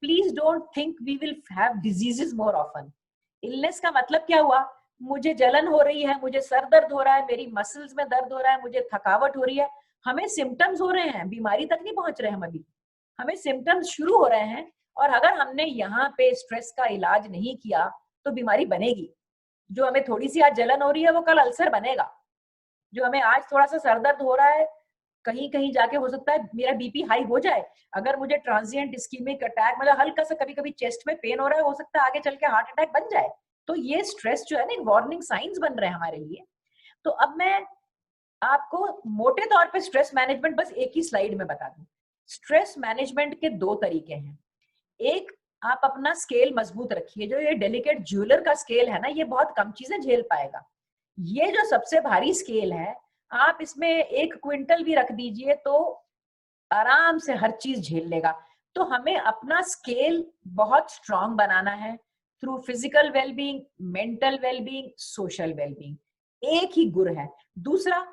Please don't think we will have diseases more often. Illness का मतलब क्या हुआ, मुझे जलन हो रही है, मुझे सर दर्द हो रहा है, मेरी मसल्स में दर्द हो रहा है, मुझे थकावट हो रही है, हमें सिम्टम्स हो रहे हैं, बीमारी तक नहीं पहुंच रहे हम अभी, हमें सिम्टम्स शुरू हो रहे हैं। और अगर हमने यहाँ पे स्ट्रेस का इलाज नहीं किया तो बीमारी बनेगी। जो हमें थोड़ी सी आज जलन हो रही है वो कल अल्सर बनेगा। जो हमें आज थोड़ा सा सर दर्द हो रहा है, कहीं कहीं जाके हो सकता है मेरा बीपी हाई हो जाए। अगर मुझे ट्रांजिएंट इस्कीमिक अटैक, मतलब हल्का सा कभी कभी चेस्ट में पेन हो सकता है आगे चल के हार्ट अटैक बन जाए। तो ये स्ट्रेस जो है ना, वार्निंग साइंस बन रहे हैं हमारे लिए। तो अब मैं आपको मोटे तौर पे स्ट्रेस मैनेजमेंट बस एक ही स्लाइड में बता दूं। स्ट्रेस मैनेजमेंट के दो तरीके हैं। एक, आप अपना स्केल मजबूत रखिए। जो ये डेलिकेट ज्वेलर का स्केल है ना, ये बहुत कम चीजें झेल पाएगा। ये जो सबसे भारी स्केल है, आप इसमें 1 क्विंटल भी रख दीजिए तो आराम से हर चीज झेल लेगा। तो हमें अपना स्केल बहुत स्ट्रांग बनाना है through physical wellbeing, mental wellbeing, social wellbeing. एक ही गुर है। दूसरा,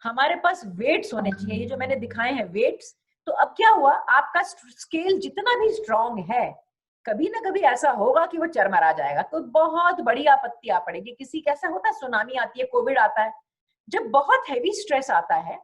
हमारे पास वेट्स होने चाहिए। ये जो मैंने दिखाए हैं वेट्स, तो अब क्या हुआ, आपका स्केल जितना भी स्ट्रांग है, कभी ना कभी ऐसा होगा कि वो चरमरा जाएगा, तो बहुत बड़ी आपत्ति आ पड़ेगी। किसी कैसा होता है, सुनामी आती है, कोविड आता है, जब बहुत हैवी स्ट्रेस आता है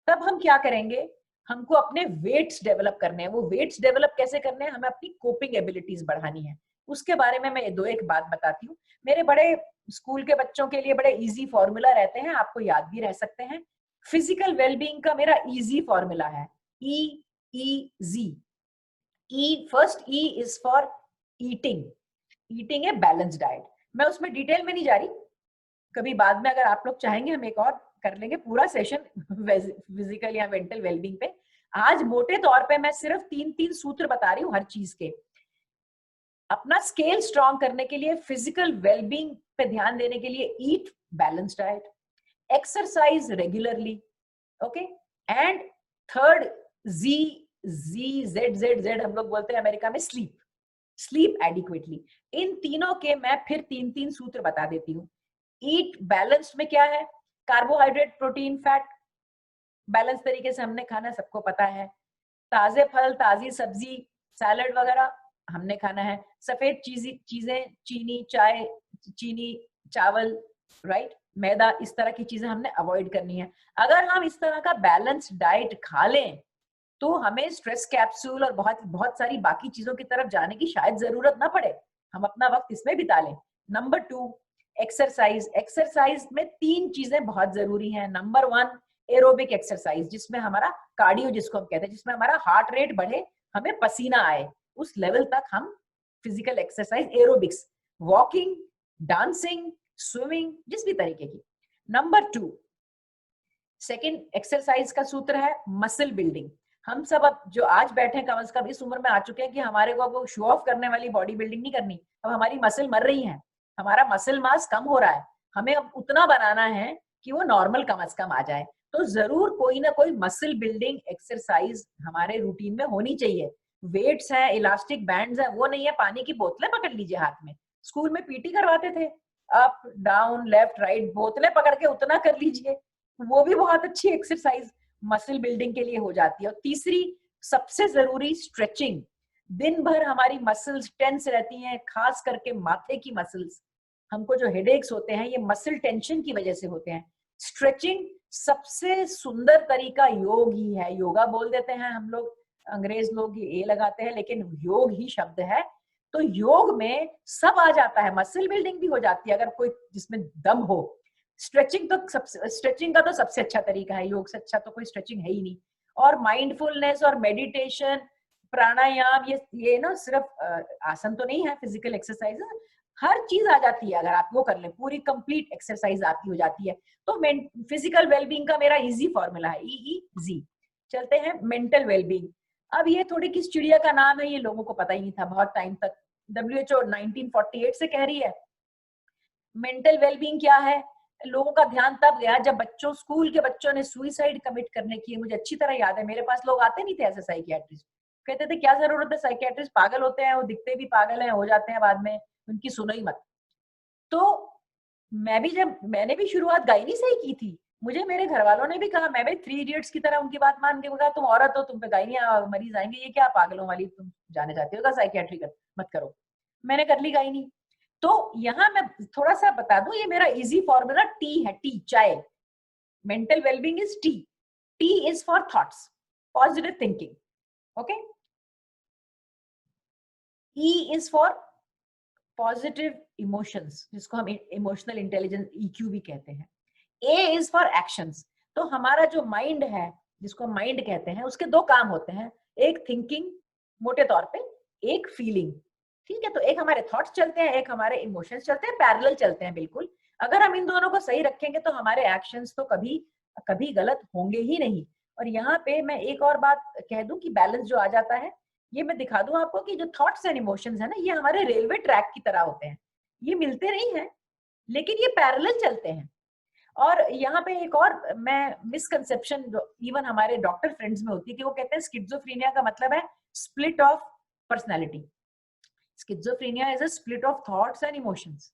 तब हम क्या करेंगे, हमको अपने वेट्स डेवलप करने हैं। वो वेट्स डेवलप कैसे करने हैं, हमें अपनी कोपिंग एबिलिटीज बढ़ानी है। उसके बारे में मैं दो एक बात बताती हूँ। मेरे बड़े स्कूल के बच्चों के लिए बड़े इजी फॉर्मूला रहते हैं, आपको याद भी रह सकते हैं। फिजिकल वेलबींग का मेरा इजी फॉर्मूला है EEZ। First E is for eating. Eating है बैलेंस डाइट। मैं उसमें डिटेल में नहीं जा रही, कभी बाद में अगर आप लोग चाहेंगे हम एक और कर लेंगे पूरा सेशन फिजिकल या मेंटल वेलबींग पे। आज मोटे तौर पे मैं सिर्फ 3 सूत्र बता रही हूँ हर चीज के। अपना स्केल स्ट्रांग करने के लिए, फिजिकल वेलबींग पे ध्यान देने के लिए, eat balance diet, exercise regularly, okay, and third G G Z Z Z हम लोग बोलते हैं अमेरिका में, स्लीप, स्लीप एडिक्वेटली। इन तीनों के मैं फिर 3 सूत्र बता देती हूँ। ईट बैलेंस्ड में क्या है, कार्बोहाइड्रेट, प्रोटीन, फैट बैलेंस तरीके से हमने खाना, सबको पता है। ताजे फल, ताजी सब्जी, सैलड वगैरह हमने खाना है। सफेद चीजें, चीनी, चाय, चीनी, चावल, राइट, मैदा, इस तरह की चीजें हमने अवॉइड करनी है। अगर हम इस तरह का बैलेंस डाइट खा लें तो हमें स्ट्रेस कैप्सूल और बहुत बहुत सारी बाकी चीजों की तरफ जाने की शायद जरूरत ना पड़े, हम अपना वक्त इसमें बिता लें। Number 2, exercise. एक्सरसाइज में 3 चीजें बहुत जरूरी हैं। नंबर 1, एरोबिक एक्सरसाइज, जिसमें हमारा कार्डियो, जिसको हम कहते हैं, जिसमें हमारा हार्ट रेट बढ़े, हमें पसीना आए, उस लेवल तक हम physical exercise, aerobics, walking, dancing, swimming, जिस भी तरीके की। नंबर 2, सेकेंड एक्सरसाइज का सूत्र है मसल बिल्डिंग। हम सब अब जो आज बैठे हैं, कम से कम इस उम्र में आ चुके हैं कि हमारे को वो शो ऑफ करने वाली बॉडी बिल्डिंग नहीं करनी। अब हमारी मसल मर रही है, हमारा मसल मास कम हो रहा है, हमें अब उतना बनाना है कि वो नॉर्मल कम से कम आ जाए। तो जरूर कोई ना कोई मसल बिल्डिंग एक्सरसाइज हमारे रूटीन में होनी चाहिए। वेट्स है, इलास्टिक बैंड्स है, वो नहीं है, पानी की बोतलें पकड़ लीजिए हाथ में। स्कूल में पीटी करवाते थे, अप डाउन लेफ्ट राइट, बोतलें पकड़ के उतना कर लीजिए, वो भी बहुत अच्छी एक्सरसाइज मसल बिल्डिंग के लिए हो जाती है। और तीसरी सबसे जरूरी, स्ट्रेचिंग। दिन भर हमारी मसल्स टेंस रहती हैं, खास करके माथे की मसल्स। हमको जो हेडेक्स होते हैं ये मसल टेंशन की वजह से होते हैं। स्ट्रेचिंग सबसे सुंदर तरीका योग ही है। योगा बोल देते हैं हम लोग, अंग्रेज लोग ये लगाते हैं, लेकिन योग ही शब्द है। तो योग में सब आ जाता है, मसल बिल्डिंग भी हो जाती है अगर कोई जिसमें दम हो। स्ट्रेचिंग का तो सबसे अच्छा तरीका है, योग से अच्छा तो कोई स्ट्रेचिंग है ही नहीं। और माइंडफुलनेस और मेडिटेशन, प्राणायाम, ये ना सिर्फ आसन तो नहीं है, फिजिकल एक्सरसाइज, हर चीज आ जाती है अगर आप वो कर ले, पूरी कंप्लीट एक्सरसाइज आपकी हो जाती है। तो फिजिकल वेलबींग का मेरा इजी फॉर्मूला है EEZ। चलते हैं मेंटल वेलबींग। अब ये थोड़ी किस चिड़िया का नाम है, ये लोगों को पता ही नहीं था बहुत टाइम तक। WHO 1948 से कह रही है मेंटल वेलबींग क्या है। लोगों का ध्यान तब गया जब बच्चों, स्कूल के बच्चों ने सुइसाइड कमिट करने की, मुझे अच्छी तरह याद है। मेरे पास लोग आते नहीं थे ऐसे साइकियाट्रिस्ट, कहते थे क्या जरूरत है, साइकियाट्रिस्ट पागल होते हैं, वो दिखते भी पागल हैं, हो जाते हैं बाद में, उनकी सुनो ही मत। तो मैंने भी शुरुआत गायनी से ही की थी। मुझे मेरे घर वालों ने भी कहा, मैं भी 3 इडियट्स की तरह उनकी बात मान के कहा तुम औरत हो, तुम पे गायनिया मरीज आएंगे, ये क्या पागलों वाली तुम जाने जाती हो, साइकियाट्री कर मत करो। मैंने कर ली गायनी। तो यहाँ मैं थोड़ा सा बता दूं, ये मेरा इजी फॉर्मूला टी है, टी चाय, mental wellbeing is T, T is for thoughts, positive thinking, okay. E is for positive emotions, जिसको हम इमोशनल इंटेलिजेंस ईक्यू भी कहते हैं। ए इज फॉर एक्शंस। तो हमारा जो माइंड है, जिसको माइंड कहते हैं, उसके दो काम होते हैं, एक थिंकिंग मोटे तौर पे, एक फीलिंग, ठीक है। तो एक हमारे थॉट्स चलते हैं, एक हमारे इमोशंस चलते हैं, पैरेलल चलते हैं बिल्कुल। अगर हम इन दोनों को सही रखेंगे तो हमारे एक्शंस तो कभी कभी गलत होंगे ही नहीं। और यहाँ पे मैं एक और बात कह दूं कि बैलेंस जो आ जाता है, ये मैं दिखा दूं आपको कि जो थॉट्स एंड इमोशंस है ना, ये हमारे रेलवे ट्रैक की तरह होते हैं, ये मिलते नहीं है लेकिन ये पैरेलल चलते हैं। और यहाँ पे एक और मैं मिसकंसेप्शन इवन हमारे डॉक्टर फ्रेंड्स में होती है कि वो कहते हैं स्किज़ोफ्रेनिया का मतलब है split of personality. Schizophrenia is a split of thoughts and emotions.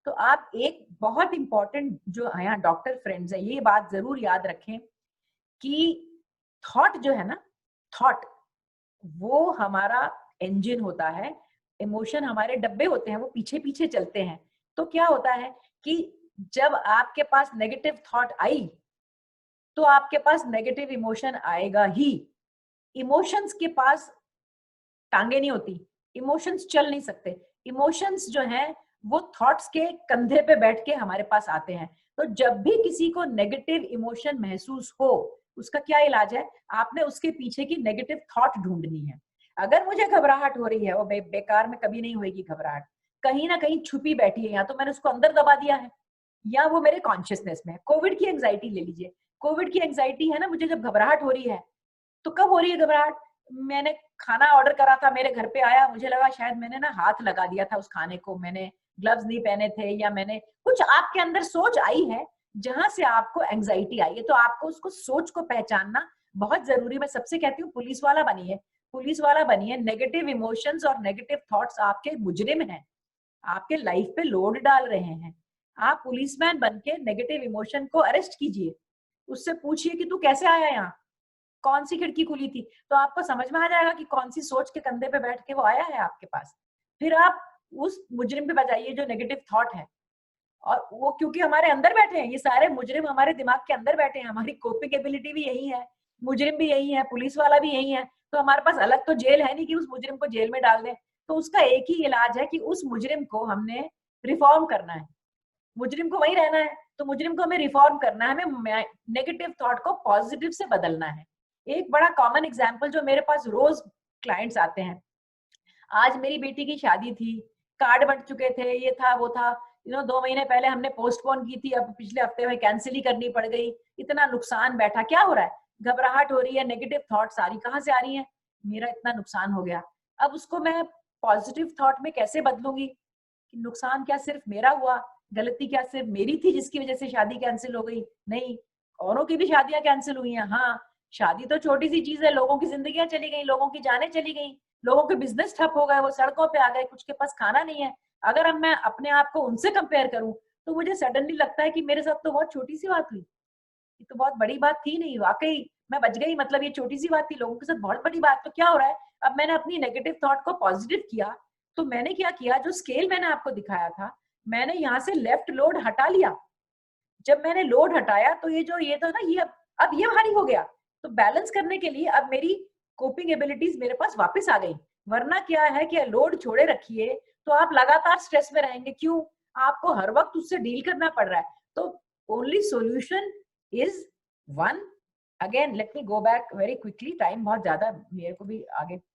तो आप एक बहुत इंपॉर्टेंट जो यहाँ डॉक्टर फ्रेंड्स है, ये बात जरूर याद रखें कि थॉट जो है ना, थॉट वो हमारा इंजन होता है, इमोशन हमारे डब्बे होते हैं, वो पीछे पीछे चलते हैं। तो क्या होता है कि जब आपके पास नेगेटिव थॉट आई तो आपके पास नेगेटिव इमोशन आएगा ही। इमोशंस के पास टांगे नहीं होती, इमोशंस चल नहीं सकते। इमोशंस जो हैं वो थॉट्स के कंधे पे बैठ के हमारे पास आते हैं। तो जब भी किसी को नेगेटिव इमोशन महसूस हो, उसका क्या इलाज है, आपने उसके पीछे की नेगेटिव थॉट ढूंढनी है। अगर मुझे घबराहट हो रही है, वो बेकार में कभी नहीं होगी घबराहट, कहीं ना कहीं छुपी बैठी है, या तो मैंने उसको अंदर दबा दिया है या वो मेरे कॉन्शियसनेस में है। कोविड की एंजाइटी ले लीजिए, कोविड की एंजाइटी है ना, मुझे जब घबराहट हो रही है तो कब हो रही है घबराहट, मैंने खाना ऑर्डर करा था, मेरे घर पे आया, मुझे लगा शायद मैंने ना हाथ लगा दिया था उस खाने को, मैंने ग्लव्स नहीं पहने थे, या मैंने कुछ आपके अंदर सोच आई है जहां से आपको एंजाइटी आई है। तो आपको उसको सोच को पहचानना बहुत जरूरी। मैं सबसे कहती हूँ पुलिस वाला बनिए, पुलिस वाला बनिए। नेगेटिव इमोशंस और नेगेटिव थॉट्स आपके मुजरिम हैं, आपके लाइफ पे लोड डाल रहे हैं। आप पुलिसमैन बन के नेगेटिव इमोशन को अरेस्ट कीजिए, उससे पूछिए कि तू कैसे आया यहाँ, कौन सी खिड़की खुली थी, तो आपको समझ में आ जाएगा कि कौन सी सोच के कंधे पे बैठ के वो आया है आपके पास। फिर आप उस मुजरिम पे बजाइए जो नेगेटिव थॉट है। और वो क्योंकि हमारे अंदर बैठे हैं, ये सारे मुजरिम हमारे दिमाग के अंदर बैठे हैं, हमारी कोपिंग एबिलिटी भी यही है, मुजरिम भी यही है, पुलिस वाला भी यही है। तो हमारे पास अलग तो जेल है नहीं कि उस मुजरिम को जेल में डाल दें। तो उसका एक ही इलाज है कि उस मुजरिम को हमने रिफॉर्म करना है, मुजरिम को वहीं रहना है, तो मुजरिम को हमें रिफॉर्म करना है, हमें नेगेटिव थॉट को पॉजिटिव से बदलना है। एक बड़ा कॉमन एग्जाम्पल जो मेरे पास रोज क्लाइंट्स आते हैं, आज मेरी बेटी की शादी थी, कार्ड बंट चुके थे, ये था वो था, 2 महीने पहले हमने पोस्टपोन की थी, अब पिछले हफ्ते में कैंसिल ही करनी पड़ गई, इतना नुकसान बैठा, क्या हो रहा है, घबराहट हो रही है, नेगेटिव थॉट्स आ रही, कहाँ से आ रही है, मेरा इतना नुकसान हो गया। अब उसको मैं पॉजिटिव थॉट में कैसे बदलूंगी कि नुकसान क्या सिर्फ मेरा हुआ, गलती क्या सिर्फ मेरी थी जिसकी वजह से शादी कैंसिल हो गई, नहीं, औरों की भी शादियां कैंसिल हुई हैं। हाँ, शादी तो छोटी सी चीज है, लोगों की जिंदगियां चली गई, लोगों की जानें चली गई, लोगों के बिजनेस ठप हो गए, वो सड़कों पे आ गए, कुछ के पास खाना नहीं है। अगर अब मैं अपने आप को उनसे कंपेयर करूं तो मुझे सडनली लगता है कि मेरे साथ तो बहुत छोटी सी बात हुई, ये तो बहुत बड़ी बात थी नहीं, वाकई मैं बच गई, मतलब ये छोटी सी बात थी, लोगों के साथ बहुत बड़ी बात। तो क्या हो रहा है, अब मैंने अपनी नेगेटिव थॉट को पॉजिटिव किया, तो मैंने क्या किया, जो स्केल मैंने आपको दिखाया था, मैंने यहाँ से लेफ्ट लोड हटा लिया। जब मैंने लोड हटाया तो ये जो ये था ना, ये अब ये भारी हो गया, तो बैलेंस करने के लिए अब मेरी कोपिंग एबिलिटीज मेरे पास वापस आ गई। वरना क्या है कि लोड छोड़े रखिए तो आप लगातार स्ट्रेस में रहेंगे, क्यों, आपको हर वक्त उससे डील करना पड़ रहा है। तो only solution is one. Again let me go back very quickly, time बहुत ज्यादा, मेरे को भी आगे